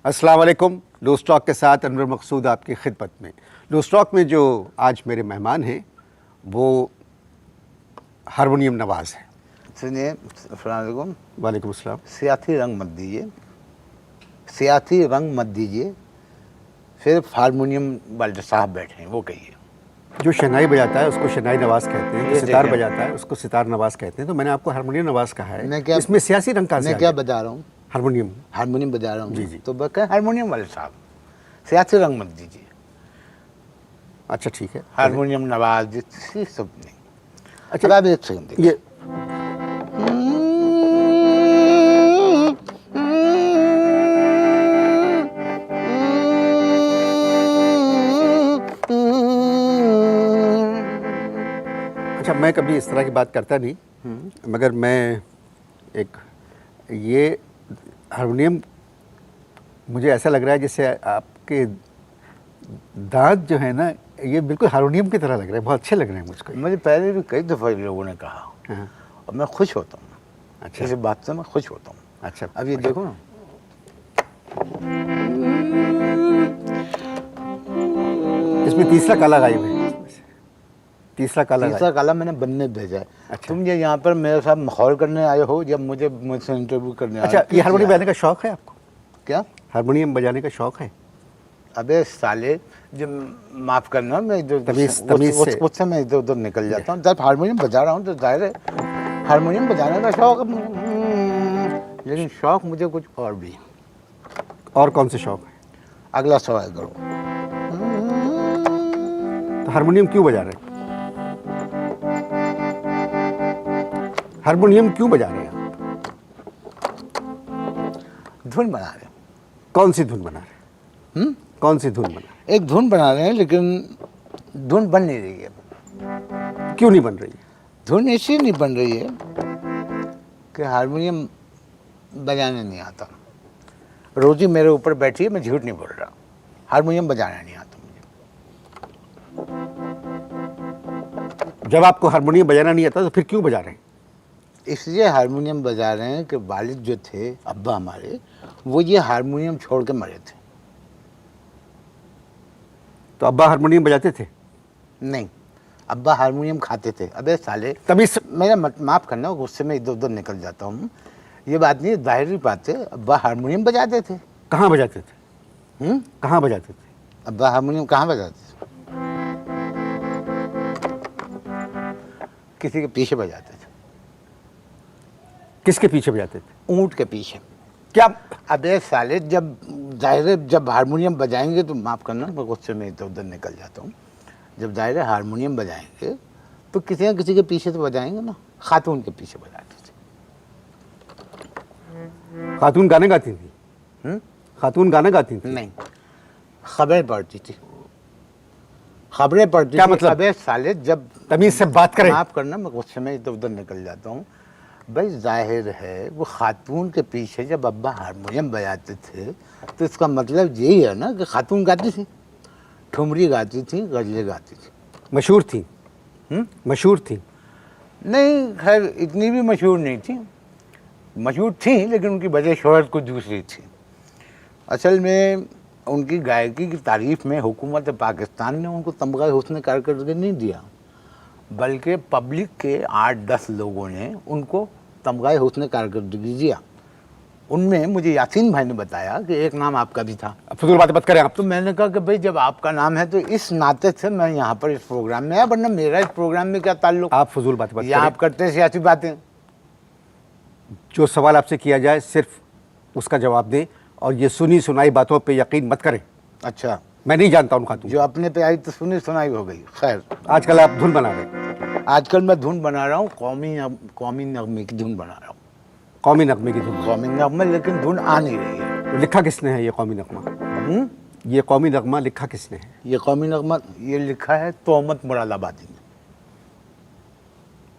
अस्सलाम वालेकुम। Loose talk के साथ अनवर मकसूद आपकी खिदमत में। लूज़ टॉक में जो आज मेरे मेहमान हैं वो हारमोनियम नवाज़ हैं। सुनिए, अस्सलाम वालेकुम। वालेकुम अस्सलाम। सियासी रंग मत दीजिए, सियासी रंग मत दीजिए। सिर्फ हारमोनियम वाले साहब बैठे हैं, वो कहिए। जो शहनाई बजाता है उसको शहनाई नवाज़ कहते हैं, जो ये सितार देखिए। बजाता है उसको सितार नवाज़ कहते हैं। तो मैंने आपको हारमोनियम नवाज़ कहा है, मैं क्या इसमें सियासी रंग कहाँ से मैं आ क्या गया? बजा रहा हूँ? हारमोनियम। हारमोनियम बजा रहा हूँ। जी, जी। तो बस हारमोनियम वाले साहब, सियासी रंग मत दीजिए। अच्छा ठीक है। हारमोनियम नवाज ये सब नहीं। अच्छा, अब आप एक सेकंड देखिए। ये अच्छा, मैं कभी इस तरह की बात करता नहीं, मगर मैं एक ये हारमोनियम मुझे ऐसा लग रहा है जैसे आपके दांत जो है ना ये बिल्कुल हारमोनियम की तरह लग रहे हैं, बहुत अच्छे लग रहे हैं मुझको। मुझे पहले भी कई दफ़ा लोगों ने कहा हाँ, और मैं खुश होता हूँ। अच्छा इस बात से मैं खुश होता हूँ। अच्छा। अब ये देखो ना, इसमें तीसरा काला गायब है, तीसरा काला तीसरा गायब। काला मैंने बनने भेजा है। अच्छा। तुम ये यहाँ पर मेरे साथ माहौल करने आए हो, जब मुझसे इंटरव्यू करने आए हो। अच्छा, ये हारमोनियम बजाने का शौक है आपको? क्या? हारमोनियम बजाने का शौक है? अबे साले, जब माफ करना, मैं तमीज़ से। उससे मैं इधर उधर निकल जाता हूँ। जब हारमोनियम बजा रहा हूँ तो जाहिर है हारमोनियम बजाने का शौक है मुझे। लेकिन शौक मुझे कुछ और भी है। और कौन से शौक है? अगला सवाल करो। तो हारमोनियम क्यों बजा रहे हैं? हारमोनियम क्यों बजा रहे हैं आप? धुन बना रहे हैं। कौन सी धुन बना रहे हैं? कौन सी धुन बना रहे हैं? एक धुन बना रहे हैं, लेकिन धुन बन नहीं रही है। क्यों नहीं बन रही है? धुन इसलिए नहीं बन रही है कि हारमोनियम बजाने नहीं आता। रोजी मेरे ऊपर बैठी है, मैं झूठ नहीं बोल रहा। हारमोनियम बजाना नहीं आता मुझे। जब आपको हारमोनियम बजाना नहीं आता तो फिर क्यों बजा रहे हैं? इसलिए हारमोनियम बजा रहे हैं कि वालिद जो थे, अब्बा हमारे, वो ये हारमोनियम छोड़ के मरे थे। तो अब्बा हारमोनियम बजाते थे? नहीं, अब्बा हारमोनियम खाते थे। अबे साले, तभी मेरा माफ़ करना, गुस्से में इधर उधर निकल जाता हूँ। ये बात नहीं, जाहिर बात है, अब्बा हारमोनियम बजाते थे। कहाँ बजाते थे? कहाँ बजाते थे? अब्बा हारमोनियम कहाँ बजाते थे? किसी के पीछे बजाते थे। किसके पीछे बजाते थे? ऊँट के पीछे। क्या? अबे साले, जब जाहिर है जब हारमोनियम बजाएंगे तो माफ़ करना, मैं गुस्से में इधर उधर निकल जाता हूँ। जब जाहिर है हारमोनियम बजाएंगे तो किसी न किसी के पीछे तो बजाएंगे ना। खातून के पीछे बजाते थे। खातून गाने गाती थी? खातून गाना गाती थी? नहीं, खबरें पढ़ती थी। खबरें पढ़ती क्या थी। मतलब? अबे साले, जब तमीज़ से बात करें। माफ़ करना, मैं गुस्से में इधर उधर निकल जाता हूँ। भाई जाहिर है वो खातून के पीछे जब अब्बा हारमोनियम बजाते थे तो इसका मतलब यही है ना कि खातून गाती थी, ठुमरी गाती थी, गज़लें गाती थी। मशहूर थी? मशहूर थी? नहीं, खैर इतनी भी मशहूर नहीं थी। मशहूर थी, लेकिन उनकी वजह शोहरत कुछ दूसरी थी। असल में उनकी गायकी की तारीफ़ में हुकूमत पाकिस्तान ने उनको तमगा हुस्न कारकर्दगी नहीं दिया, बल्कि पब्लिक के 8-10 लोगों ने उनको तमगा हुस्न कारकर्दगी दिया। उनमें मुझे यासीन भाई ने बताया कि एक नाम आपका भी था। अब फजूल बातें मत करें आप। तो मैंने कहा कि भाई जब आपका नाम है तो इस नाते से मैं यहाँ पर इस प्रोग्राम में आया, वरना मेरा इस प्रोग्राम में क्या ताल्लुक। आप फजूल बातें मत या करें। आप करते हैं सियासी बातें। जो सवाल आपसे किया जाए सिर्फ उसका जवाब दें और ये सुनी सुनाई बातों पे यकीन मत करें। अच्छा, मैं नहीं जानता उन खातून जो अपने पे आई तो सुनी सुनाई हो गई। खैर, आजकल आप धुन बना रहे हैं। आजकल मैं धुन बना रहा हूँ, कौमी नगमे की धुन बना रहा हूँ। कौमी नगमे की धुन? कौमी नगमे, लेकिन धुन आ नहीं रही है। तो लिखा किसने है ये कौमी नगमा? ये कौमी नगमा लिखा किसने है? ये कौमी नगमा ये लिखा है तोहमत मुरादाबादी ने।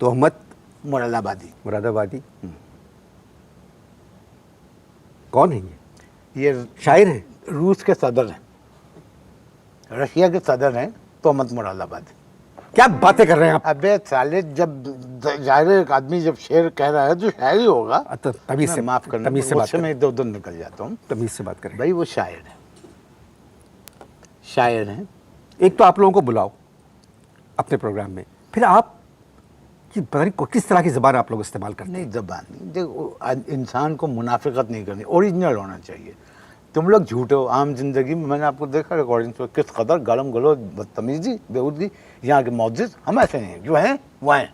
तोहमत मुरादाबादी। मुरादाबादी? कौन है ये? ये शायर है? रूस के सदर हैं, रशिया के सदर हैं, तोहमत मुरादाबादी। क्या बातें कर रहे हैं आप? अबे साले, जब जाहिर है एक आदमी जब शेर कह रहा है तो शायर ही होगा। तो तमीज से माफ करना, तमीज से बात उससे मैं करें, इधर उधर निकल जाता हूँ। तमीज से बात करें। भाई वो शायर है, शायर है। एक तो आप लोगों को बुलाओ अपने प्रोग्राम में, फिर आप कि पता नहीं किस तरह की ज़बान आप लोग इस्तेमाल करते हैं। नहीं, जबान नहीं, देखो इंसान को मुनाफिकत नहीं करनी, ओरिजिनल होना चाहिए। तुम लोग झूठे हो आम जिंदगी में, मैंने आपको देखा रिकॉर्डिंग पे किस कदर गलम गलो बदतमीजी बेहूदगी यहाँ के मौजिज, हम ऐसे नहीं हैं, जो हैं वो हैं।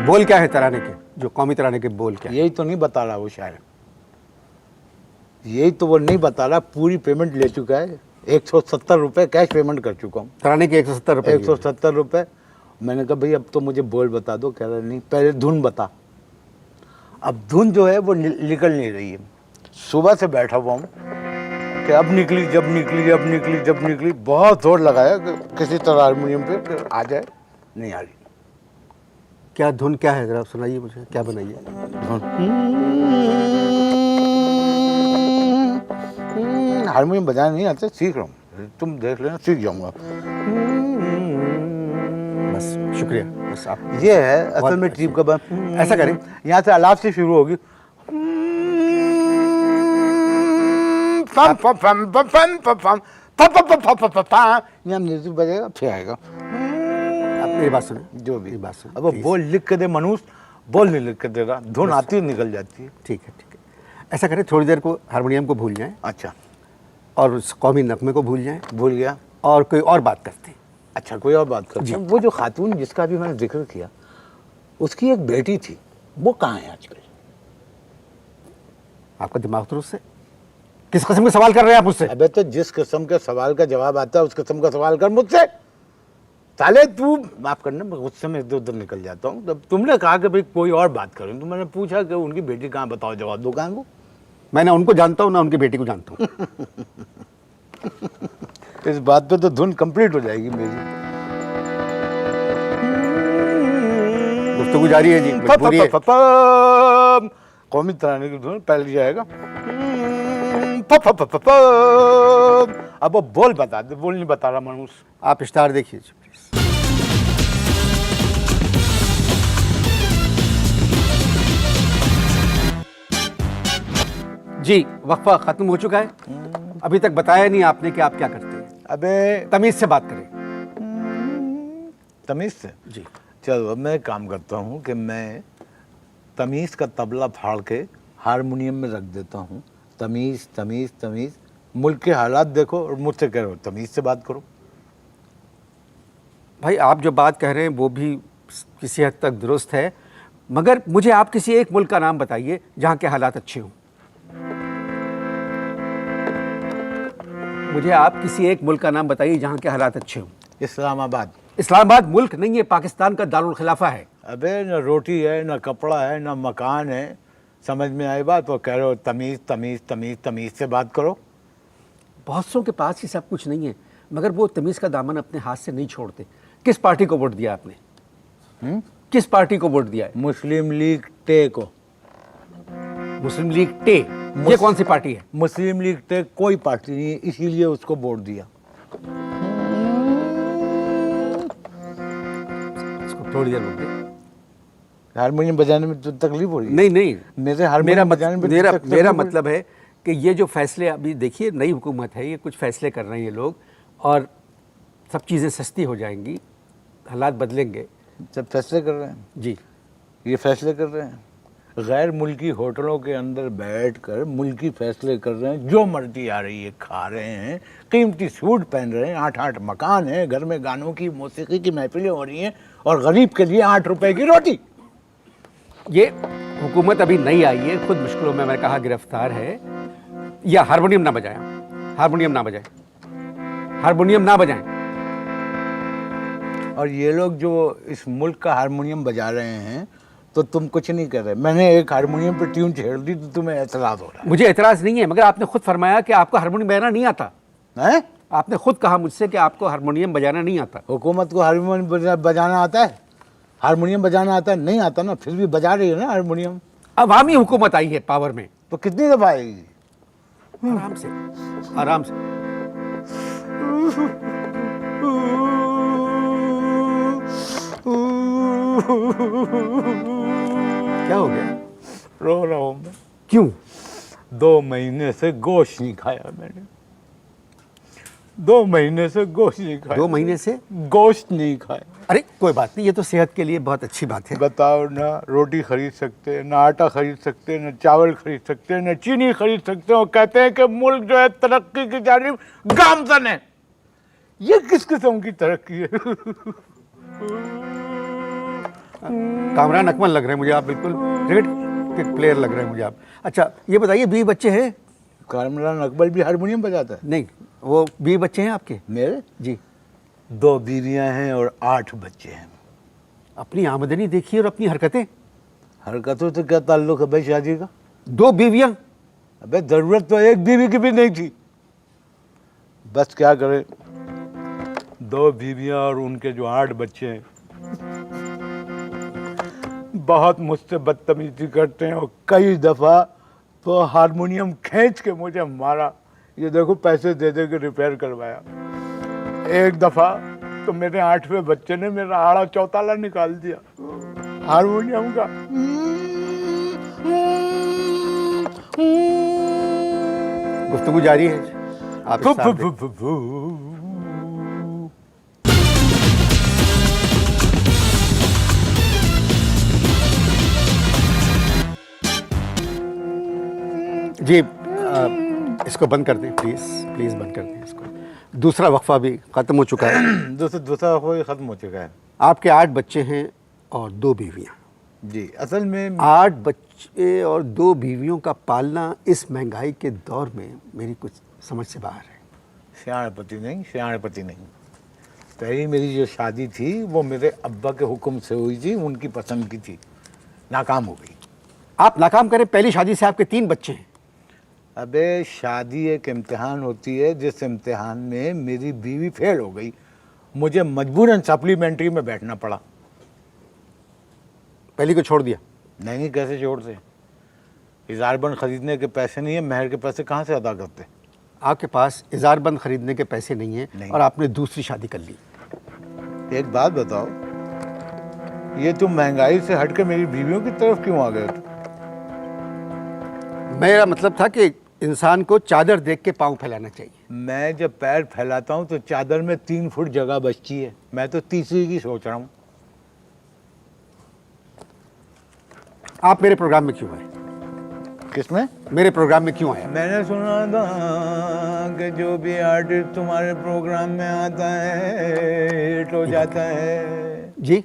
बोल क्या है तराने के, जो कौमी तराने के बोल क्या है? यही तो नहीं बता रहा वो शायर, यही तो वो नहीं बता रहा। पूरी पेमेंट ले चुका है, 170 रुपये कैश पेमेंट कर चुका हूँ। तराने के 170 रुपये। 170 रुपये। मैंने कहा भाई अब तो मुझे बोल बता दो, कह रहा नहीं पहले धुन बता। अब धुन जो है वो निकल नहीं रही है। सुबह से बैठा हुआ हूँ कि अब निकली, जब निकली, अब निकली, जब निकली। बहुत जोर लगाया कि किसी तरह हारमोनियम पे कि आ जाए, नहीं आ रही। क्या धुन क्या है, जरा सुनाइए मुझे, क्या बनाइए? हारमोनियम बजाना नहीं आता, सीख रहा हूँ, तुम देख लेना, सीख जाऊंगा। बस शुक्रिया, बस आप ये है असल में ट्रिप का बात। ऐसा करें, यहाँ से अलाप से शुरू होगी। पम पम पम पम पम पम पम पम पम पम पम पम पम, यहाँ म्यूजिक बजेगा, फिर आएगा। आप मेरी बात सुने, जो भी मेरी बात सुने। अब वो बोल लिख के दे मनुष्य, बोल नहीं लिख के दे रहा, धुन आती है निकल जाती है। ठीक है, ठीक है। ऐसा करें, थोड़ी देर को हारमोनियम को भूल जाएं अच्छा, और उस कौमी नगमे को भूल जाएं भूल गया। और कोई और बात करते हैं। अच्छा, कोई और बात करते हैं। वो जो खातून जिसका भी मैंने जिक्र किया, उसकी एक बेटी थी, वो कहाँ है आजकल? आपका दिमाग दुरुस्त है? किस किस्म के सवाल कर रहे हैं आप मुझसे? अबे तो जिस किस्म के सवाल का जवाब आता है उस किस्म का सवाल कर मुझसे। साले तू, माफ करना, मैं गुस्से में इधर उधर निकल जाता हूँ। जब तुमने कहा कि भाई कोई और बात करें, तो मैंने पूछा कि उनकी बेटी कहाँ, बताओ, जवाब दो कहाँ को। मैं ना उनको जानता हूँ ना उनकी बेटी को जानता हूँ। इस बात पे तो धुन कंप्लीट हो जाएगी मेरी। गुफ्तगू जारी है जी, मजबूरी है। कौमी तराने की धुन पहले जाएगा। अब वो बोल बता दे, बोल नहीं बता रहा मनुष्य। आप स्टार देखिए जी, प्लीज। जी, वक्फा खत्म हो चुका है। अभी तक बताया नहीं आपने कि आप क्या करते हैं। अबे तमीज से बात करें। तमीज से जी, चलो, अब मैं काम करता हूँ कि मैं तमीज का तबला फाड़ के हारमोनियम में रख देता हूँ। तमीज तमीज तमीज, मुल्क के हालात देखो और मुझसे कह रहे हो तमीज से बात करो। भाई आप जो बात कह रहे हैं वो भी किसी हद तक दुरुस्त है, मगर मुझे आप किसी एक मुल्क का नाम बताइए जहाँ के हालात अच्छे हों। मुझे आप किसी एक मुल्क का नाम बताइए जहाँ के हालात अच्छे हों। इस्लामाबाद। इस्लामाबाद मुल्क नहीं है, पाकिस्तान का दारुल खिलाफा है। अबे न रोटी है, न कपड़ा है, न मकान है, समझ में आई बात? वो कह रहे हो तमीज़ तमीज़ तमीज़, तमीज़ से बात करो। बहुत सौ के पास ही सब कुछ नहीं है, मगर वो तमीज़ का दामन अपने हाथ से नहीं छोड़ते। किस पार्टी को वोट दिया आपने? किस पार्टी को वोट दिया है? मुस्लिम लीग टे को। मुस्लिम लीग टे, ये कौन सी पार्टी है? मुस्लिम लीग टे कोई पार्टी नहीं है, इसीलिए उसको वोट दिया। इसको थोड़ी देर रुक। हारमोनियम बजाने में तो तकलीफ हो रही है? नहीं नहीं, मेरे हारमोनियम बजाने में मेरा मतलब है कि ये जो फैसले अभी देखिए, नई हुकूमत है, ये कुछ फैसले कर रहे हैं ये लोग, और सब चीज़ें सस्ती हो जाएंगी, हालात बदलेंगे। सब फैसले कर रहे हैं जी, ये फैसले कर रहे हैं, गैर मुल्की होटलों के अंदर बैठकर मुल्की फैसले कर रहे हैं। जो मर्जी आ रही है खा रहे हैं, कीमती सूट पहन रहे हैं, 8-8 मकान है, घर में गानों की मौसीकी की महफिलें हो रही हैं, और गरीब के लिए 8 रुपए की रोटी। ये हुकूमत अभी नई आई है, खुद मुश्किलों में, मैंने कहा, गिरफ्तार है। या हारमोनियम ना बजाएं, हारमोनियम ना बजाएं, हारमोनियम ना बजाएं। और ये लोग जो इस मुल्क का हारमोनियम बजा रहे हैं तो तुम कुछ नहीं कर रहे। मैंने एक हारमोनियम पर ट्यून छेड़ दी तो तुम्हें एतराज़ हो रहा है। मुझे एतराज़ नहीं है, मगर आपने खुद फरमाया कि आपको हारमोनियम बजाना नहीं आता है? आपने खुद कहा मुझसे कि आपको हारमोनियम बजाना नहीं आता। हुकूमत को हारमोनियम बजाना आता है? हारमोनियम बजाना आता है? नहीं आता ना, फिर भी बजा रही है ना हारमोनियम। अवामी हुकूमत आई है पावर में, तो कितनी दफा आएगी? आराम से, आराम से। क्या हो गया? रो रहा हूँ मैं। क्यों? 2 महीने से गोश्त नहीं खाया मैंने। 2 महीने से गोश्त नहीं खाया। 2 महीने से गोश्त नहीं खाया। अरे कोई बात नहीं, ये तो सेहत के लिए बहुत अच्छी बात है। बताओ ना, रोटी खरीद सकते हैं, ना आटा खरीद सकते हैं, ना चावल खरीद सकते हैं, ना चीनी खरीद सकते हैं, और कहते हैं कि मुल्क जो है तरक्की की जानिब गामजन है। ये किस किस्म की तरक्की है? कामरान अकमल लग रहे हैं मुझे आप, बिल्कुल क्रिकेट के प्लेयर लग रहे हैं मुझे आप। अच्छा ये बताइए, 20 बच्चे हैं? कामरान अकबर भी हारमोनियम बजाता है। नहीं, वो 20 बच्चे हैं आपके? मेरे जी। 2 बीवियां हैं और 8 बच्चे हैं। अपनी आमदनी देखिए और अपनी हरकतें। हरकतों से क्या ताल्लुक है भाई शादी का? 2 बीवियां। अबे जरूरत तो एक बीवी की भी नहीं थी। बस क्या करे, 2 बीवियां और उनके जो 8 बच्चे हैं बहुत मुझसे बदतमीजी करते हैं, और कई दफा तो हारमोनियम खींच के मुझे मारा। ये देखो पैसे दे दे के रिपेयर करवाया। एक दफा तो मेरे 8वें बच्चे ने मेरा आड़ा चौताला निकाल दिया हारमोनियम का। गुफ्तगू जारी है आप इस साथ देख- जी इसको बंद कर दें प्लीज़, प्लीज़ बंद कर दें इसको। दूसरा वक्फा भी ख़त्म हो चुका है। दूसरा कोई खत्म हो चुका है। आपके 8 बच्चे हैं और 2 बीवियां। जी, असल में 8 बच्चे और 2 बीवियों का पालना इस महंगाई के दौर में मेरी कुछ समझ से बाहर है। सियाणपति नहीं। पहली मेरी जो शादी थी वो मेरे अब्बा के हुक्म से हुई थी, उनकी पसंद की थी, नाकाम हो गई। आप नाकाम करें, पहली शादी से आपके 3 बच्चे हैं। अबे शादी एक इम्तिहान होती है, जिस इम्तिहान में मेरी बीवी फेल हो गई, मुझे मजबूरन सप्लीमेंट्री में बैठना पड़ा। पहली को छोड़ दिया? नहीं, कैसे छोड़ दे? इजारबंद खरीदने के पैसे नहीं है, महर के पैसे कहाँ से अदा करते? आपके पास इजारबंद खरीदने के पैसे नहीं हैं नहीं। और आपने दूसरी शादी कर ली। एक बात बताओ, ये तुम महंगाई से हटकर मेरी बीवियों की तरफ क्यों आ गए? मेरा मतलब था कि इंसान को चादर देख के पाँव फैलाना चाहिए। मैं जब पैर फैलाता हूँ तो चादर में 3 फुट जगह बचती है। मैं तो तीसरी की सोच रहा हूँ। आप मेरे प्रोग्राम में क्यों आए? किसमें? मेरे प्रोग्राम में क्यों आए? मैंने सुना था कि जो भी आर्टिस्ट तुम्हारे प्रोग्राम में आता है हिट हो जाता है। जी,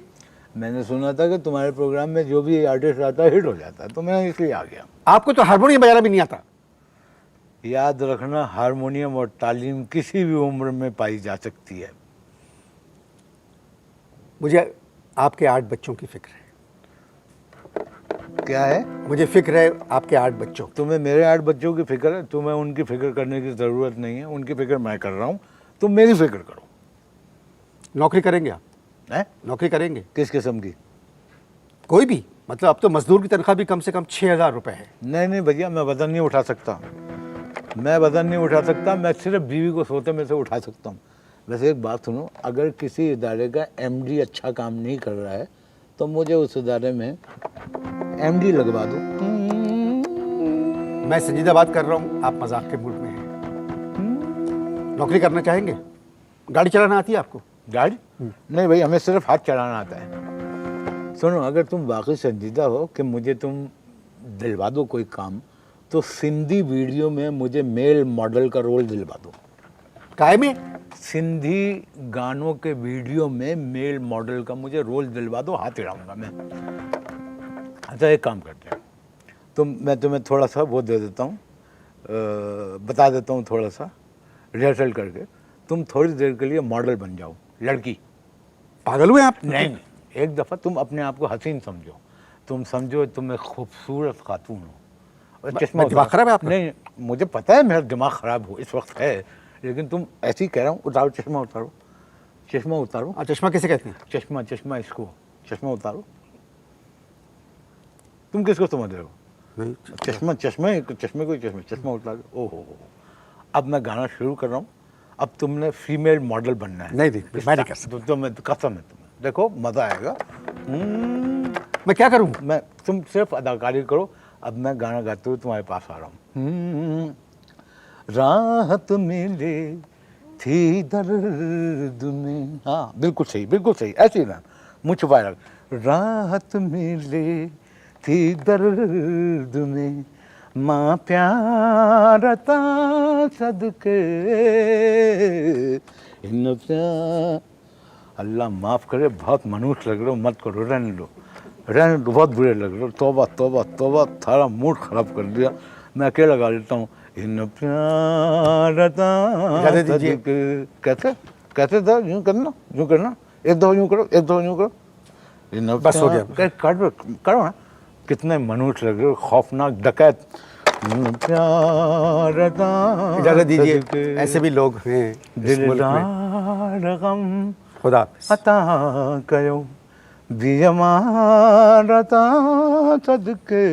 मैंने सुना था कि तुम्हारे प्रोग्राम में जो भी आर्टिस्ट आता है हिट हो जाता है, तो मैं इसलिए आ गया। आपको तो हारमोनियम बजाना भी नहीं आता। याद रखना, हारमोनियम और तालीम किसी भी उम्र में पाई जा सकती है। मुझे आपके 8 बच्चों की फिक्र है। क्या है? मुझे फिक्र है आपके 8 बच्चों। तुम्हें मेरे 8 बच्चों की फिक्र है? तुम्हें उनकी फिक्र करने की ज़रूरत नहीं है, उनकी फिक्र मैं कर रहा हूँ, तुम मेरी फिक्र करो। नौकरी करेंगे आप? हैं? नौकरी करेंगे? किस किस्म की? कोई भी, मतलब अब तो मजदूर की तनख्वाह भी कम से कम 6,000 रुपये है। नहीं भैया, मैं वजन नहीं उठा सकता। मैं वजन नहीं उठा सकता, मैं सिर्फ बीवी को सोते में से उठा सकता हूँ। वैसे एक बात सुनो, अगर किसी इदारे का एमडी अच्छा काम नहीं कर रहा है तो मुझे उस इदारे में एमडी लगवा दो। मैं संजीदा बात कर रहा हूँ, आप मजाक के मूड में हैं। नौकरी करना चाहेंगे? गाड़ी चलाना आती है आपको? गाड़ी? नहीं भाई, हमें सिर्फ हाथ चलाना आता है। सुनो, अगर तुम वाकई संजीदा हो कि मुझे तुम दिलवा दो कोई काम, तो सिंधी वीडियो में मुझे मेल मॉडल का रोल दिलवा दो। काय में? सिंधी गानों के वीडियो में मेल मॉडल का मुझे रोल दिलवा दो, हाथ हिलाऊंगा मैं। अच्छा, एक काम करते हैं, मैं तुम्हें थोड़ा सा वो दे देता हूँ, बता देता हूँ थोड़ा सा रिहर्सल करके। तुम थोड़ी देर के लिए मॉडल बन जाओ, लड़की। पागल हुए आप? नहीं, एक दफ़ा तुम अपने आप को हसीन समझो। तुम समझो तुम एक खूबसूरत खातून हो। और चश्मा दिमाग खराब है आपका? नहीं, मुझे पता है मेरा दिमाग खराब हो इस वक्त है, लेकिन तुम ऐसे ही कह रहा हूँ। उतारो चश्मा, उतारो चश्मा, उतारो। चश्मा किसे कहते हैं? चश्मा, चश्मा, इसको चश्मा उतारो। तुम किसको समझ रहे हो? नहीं, चश्मा, चश्मे को चश्मे, चश्मा उतारो। ओहो, अब मैं गाना शुरू कर रहा हूँ। अब तुमने फीमेल मॉडल बनना है। नहीं, मैं नहीं कर सकता। तो मैं कसम है तुम्हें, देखो मज़ा आएगा। मैं क्या करूं? मैं, तुम सिर्फ अदाकारी करो, अब मैं गाना गाते हुए तुम्हारे पास आ रहा हूँ। राहत मिले थी दर्द में, हाँ बिल्कुल सही, ऐसे ही ना, मुँह छुपाए रख। राहत मिले थी दर्द में, माँ प्यारता सदके इन प्यार। अल्लाह माफ़ करे, बहुत मनुष्य लग रहे हो, मत करो, रहने दो, बहुत बुरे लग रहे हो। तौबा तौबा तौबा, थारा मूड खराब कर दिया। मैं अकेला गा लेता हूँ। इन प्यारता इजाज़त दीजिए। कैसे कैसे था, यूँ करना, एक दो यूँ करो, इन बस हो गया। करो ना। कितने मनुष्य लग रहे हो, खौफनाक डकैत। प्यारता इजाज़त दीजिए, ऐसे भी लोग हैं इस मुल्क में। दिलदार गम खुदा हाफ़िज़। अता कयो दियमारता सदके